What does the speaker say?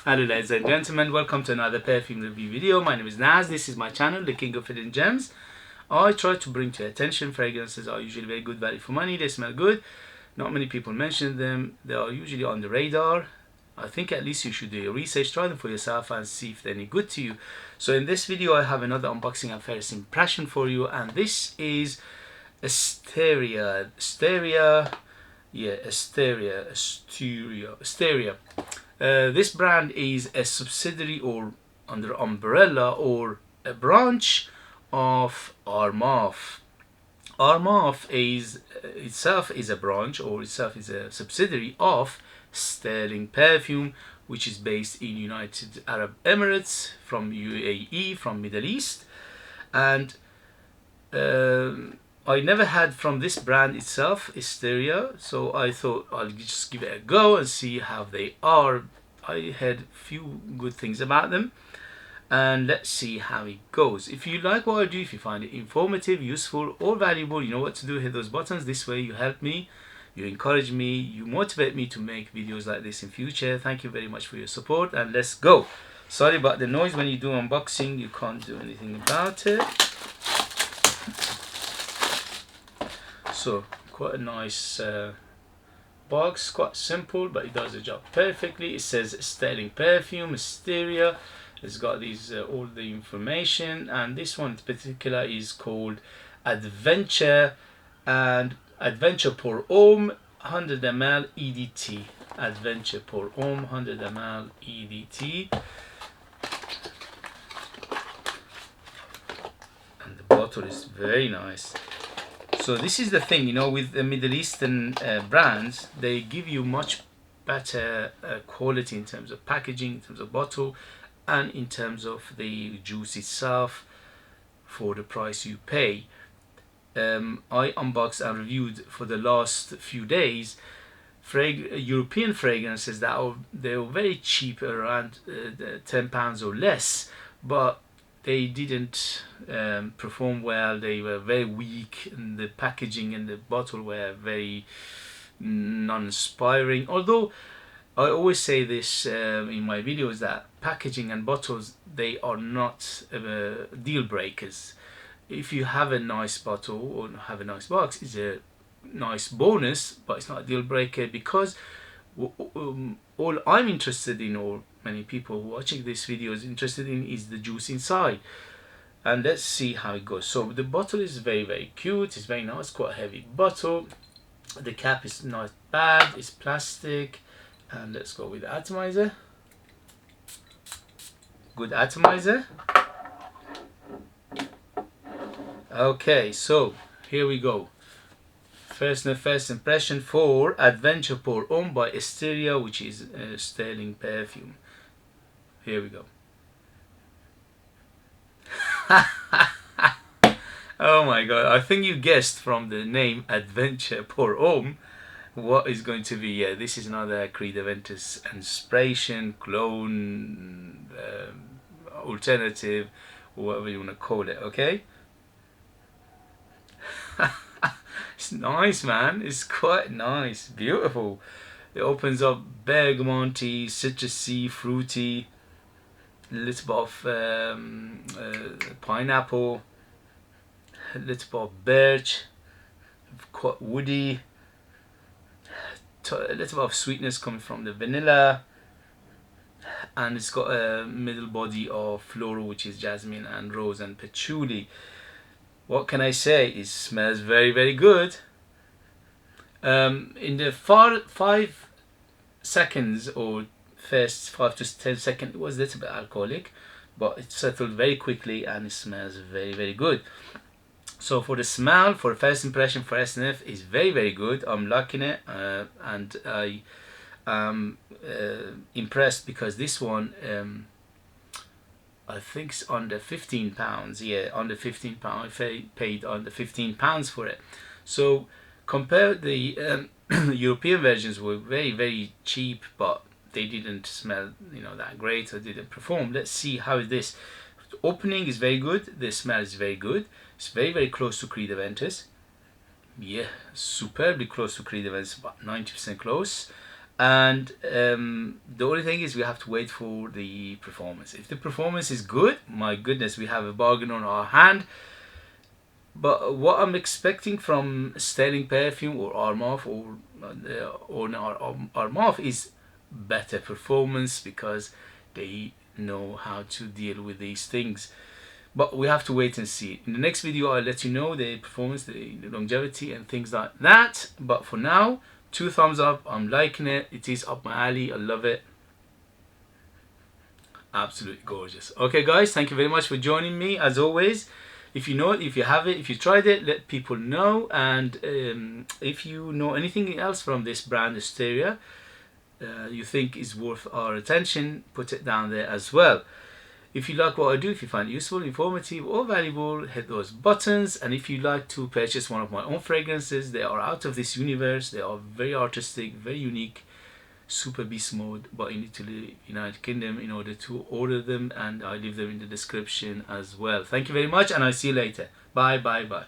Hello ladies and gentlemen, welcome to another perfume review video. My name is Naz, this is my channel, The King of Hidden Gems. I try to bring to your attention fragrances are usually very good value for money, they smell good. Not many people mention them, they are usually on the radar. I think at least you should do your research, try them for yourself and see if they're any good to you. So in this video I have another unboxing and first impression for you, and this is Estiara. This brand is a subsidiary or under umbrella or a branch of Homme. Homme is itself is a branch or itself is a subsidiary of Sterling Perfume, which is based in United Arab Emirates, from UAE, from Middle East. And I never had from this brand itself, Estiara, so I thought I'll just give it a go and see how they are. I heard few good things about them, and let's see how it goes. If you like what I do, if you find it informative, useful or valuable, you know what to do. Hit those buttons. This way you help me, you encourage me, you motivate me to make videos like this in future. Thank you very much for your support, and let's go. Sorry about the noise when you do unboxing, you can't do anything about it. So quite a nice box, quite simple, but it does the job perfectly. It says Sterling Perfume, Estiara. It's got these all the information, and this one in particular is called Adventure and Adventure PourHomme 100 ml EDT. Adventure PourHomme 100 ml EDT. And the bottle is very nice. So this is the thing, you know, with the Middle Eastern brands, they give you much better quality in terms of packaging, in terms of bottle, and in terms of the juice itself for the price you pay. I unboxed and reviewed for the last few days European fragrances that they were very cheap, around £10 or less, but they didn't perform well. They were very weak, and the packaging and the bottle were very non-inspiring. Although I always say this in my videos, that packaging and bottles, they are not deal breakers. If you have a nice bottle or have a nice box, it's a nice bonus, but it's not a deal breaker, because all I'm interested in, or many people watching this video is interested in, is the juice inside. And let's see how it goes. So the bottle is very cute, it's very nice, quite a heavy bottle. The cap is not bad, it's plastic. And let's go with the atomizer. Good atomizer. Okay, so here we go. First impression for Adventure PourHomme by Estiara, which is Sterling Perfume. Here we go. Oh my god, I think you guessed from the name Adventure PourHomme what is going to be. Yeah, this is another Creed Aventus inspiration, clone, alternative, whatever you want to call it, okay? It's nice, man. It's quite nice, beautiful. It opens up bergamonty, citrusy, fruity, a little bit of pineapple, a little bit of birch, quite woody, a little bit of sweetness coming from the vanilla, and it's got a middle body of floral, which is jasmine and rose and patchouli. What can I say? It smells very good. In the 5 seconds, or first 5 to 10 seconds, it was a little bit alcoholic, but it settled very quickly and it smells very good. So for the smell, for first impression for Sniff, is very good. I'm liking it, and I am impressed, because this one I think it's under £15. Yeah, under £15. I paid under £15 for it. So compare the European versions were very cheap, but they didn't smell, you know, that great, or didn't perform. Let's see how this. The opening is very good. The smell is very good. It's very close to Creed Aventus. Yeah, superbly close to Creed Aventus, about 90% close. And the only thing is we have to wait for the performance. If the performance is good, my goodness, we have a bargain on our hand. But what I'm expecting from Sterling Perfume or Armaf or Armaf is better performance, because they know how to deal with these things. But we have to wait and see. In the next video, I'll let you know the performance, the longevity, and things like that. But for now, 2 thumbs up. I'm liking it. It is up my alley. I love it. Absolutely gorgeous. Okay, guys, thank you very much for joining me. As always, if you know it, if you have it, if you tried it, let people know. And if you know anything else from this brand, Estiara, you think is worth our attention, put it down there as well. If you like what I do, if you find it useful, informative, or valuable, hit those buttons. And if you like to purchase one of my own fragrances, they are out of this universe. They are very artistic, very unique, super beast mode, but you need to live in the United Kingdom in order to order them, and I leave them in the description as well. Thank you very much, and I'll see you later. Bye, bye, bye.